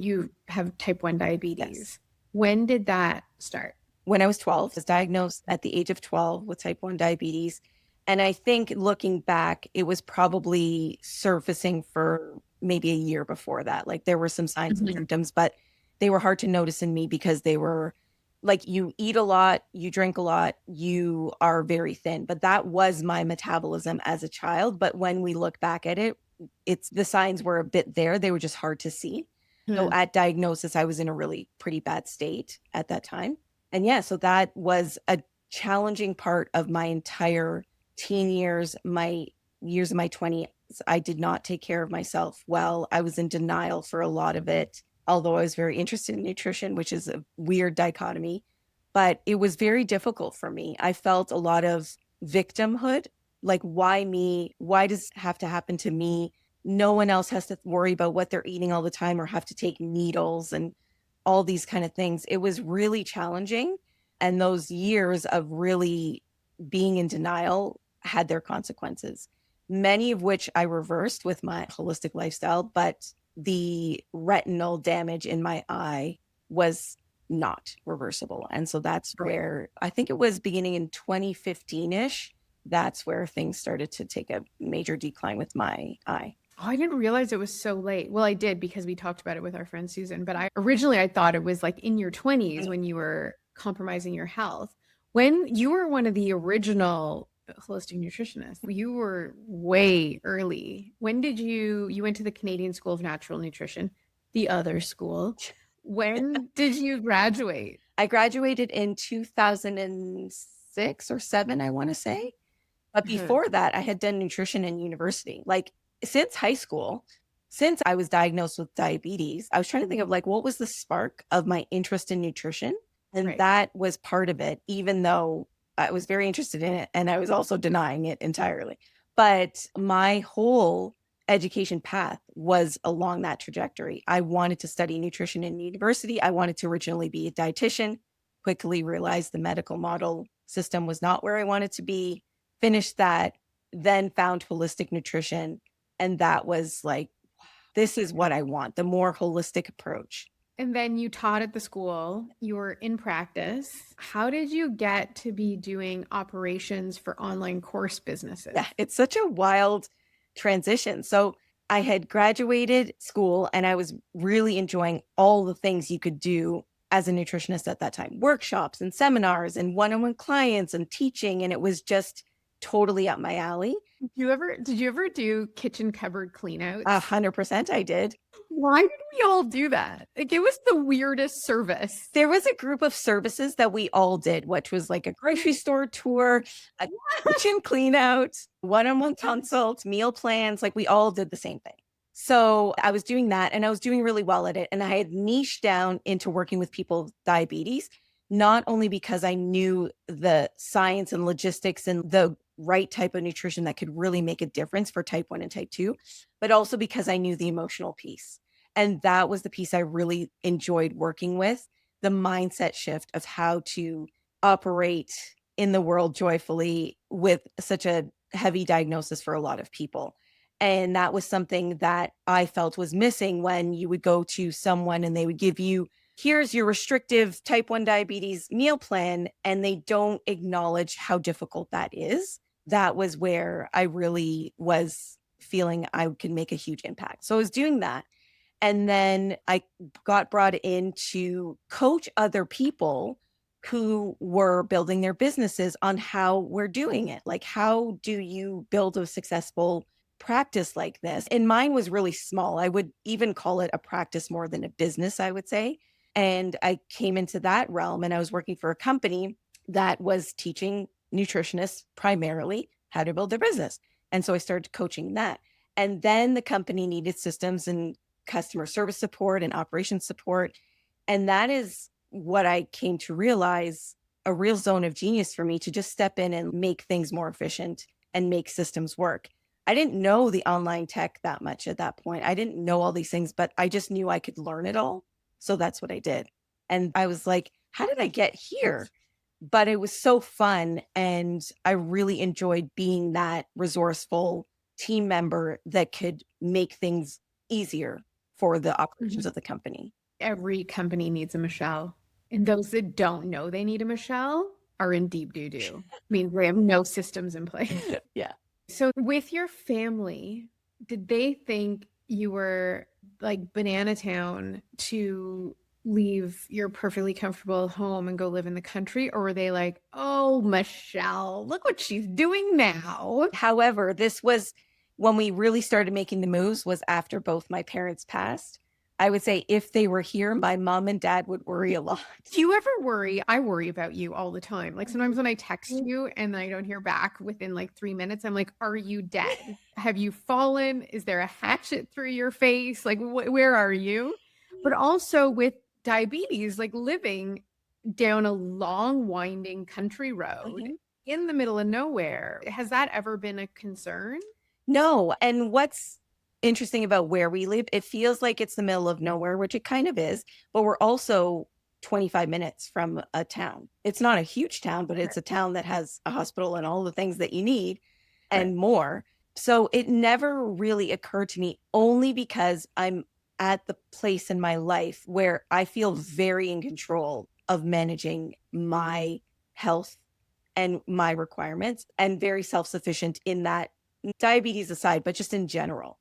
You have type 1 diabetes. Yes. When did that start? When I was 12, I was diagnosed at the age of 12 with type 1 diabetes. And I think looking back, it was probably surfacing for maybe a year before that. Like there were some signs and Mhm. symptoms, but they were hard to notice in me because they were like you eat a lot, you drink a lot, you are very thin. But that was my metabolism as a child. But when we look back at it, it's the signs were a bit there. They were just hard to see. So Hmm. at diagnosis, I was in a really pretty bad state at that time. And yeah, so that was a challenging part of my entire teen years, my years of my 20s. I did not take care of myself well. I was in denial for a lot of it, although I was very interested in nutrition, which is a weird dichotomy. But it was very difficult for me. I felt a lot of victimhood. Like, why me? Why does it have to happen to me? No one else has to worry about what they're eating all the time or have to take needles and all these kind of things. It was really challenging. And those years of really being in denial had their consequences, many of which I reversed with my holistic lifestyle. But the retinal damage in my eye was not reversible. And so that's Right. where I think it was beginning in 2015 ish. That's where things started to take a major decline with my eye. Oh, I didn't realize it was so late. Well, I did because we talked about it with our friend Susan, but I thought it was like in your 20s when you were compromising your health. When you were one of the original holistic nutritionists, you were way early. When did you went to the Canadian School of Natural Nutrition, the other school. When did you graduate? I graduated in 2006 or 7, I want to say. But Mhm. before that, I had done nutrition in university. Like since high school, since I was diagnosed with diabetes, I was trying to think of like what was the spark of my interest in nutrition. And Right. that was part of it, even though I was very interested in it and I was also denying it entirely. But my whole education path was along that trajectory. I wanted to study nutrition in university. I wanted to originally be a dietitian, quickly realized the medical model system was not where I wanted to be, finished that, then found holistic nutrition. And that was like, this is what I want, the more holistic approach. And then you taught at the school, you were in practice. How did you get to be doing operations for online course Yeah, businesses? it's such a wild transition. So I had graduated school and I was really enjoying all the things you could do as a nutritionist at that time, workshops and seminars and one-on-one clients and teaching. And it was just totally up my alley. Did you ever do kitchen cupboard A cleanouts? 100% I did. Why did we all do that? Like it was the weirdest service. There was a group of services that we all did, which was like a grocery store tour, a kitchen clean out, one-on-one consults, meal plans, like we all did the same thing. So I was doing that and I was doing really well at it. And I had niched down into working with people with diabetes, not only because I knew the science and logistics and the right type of nutrition that could really make a difference for type 1 and type 2, but also because I knew the emotional piece. And that was the piece I really enjoyed working with, the mindset shift of how to operate in the world joyfully with such a heavy diagnosis for a lot of people. And that was something that I felt was missing when you would go to someone and they would give you, here's your restrictive type 1 diabetes meal plan, and they don't acknowledge how difficult that is. That was where I really was feeling I could make a huge impact. So I was doing that. And then I got brought in to coach other people who were building their businesses on how we're doing it. Like, how do you build a successful practice like this? And mine was really small. I would even call it a practice more than a business, I would say. And I came into that realm and I was working for a company that was teaching nutritionists primarily how to build their business. And so I started coaching that. And then the company needed systems and customer service support and operations support. And that is what I came to realize, a real zone of genius for me to just step in and make things more efficient and make systems work. I didn't know the online tech that much at that point. I didn't know all these things, but I just knew I could learn it all. So that's what I did. And I was like, how did I get here? But it was so fun. And I really enjoyed being that resourceful team member that could make things easier for the operations Mhm. of the company. Every company needs a Michelle. And those that don't know they need a Michelle are in deep doo-doo. I mean, they have no systems in place. Yeah. So with your family, did they think you were like Banana Town to leave your perfectly comfortable home and go live in the country? Or were they like, oh, Michelle, look what she's doing now? However, this was when we really started making the moves was after both my parents passed. I would say if they were here, my mom and dad would worry a lot. Do you ever worry? I worry about you all the time. Like sometimes when I text you and I don't hear back within like 3 minutes, I'm like, are you dead? Have you fallen? Is there a hatchet through your face? Like, where are you? But also with diabetes, like living down a long, winding country road Mhm. in the middle of nowhere, has that ever been a concern? No. And what's interesting about where we live, it feels like it's the middle of nowhere, which it kind of is, but we're also 25 minutes from a town. It's not a huge town, but it's a town that has a hospital and all the things that you need Right. and more. So it never really occurred to me, only because I'm at the place in my life where I feel very in control of managing my health and my requirements and very self sufficient in that, diabetes aside, but just in general.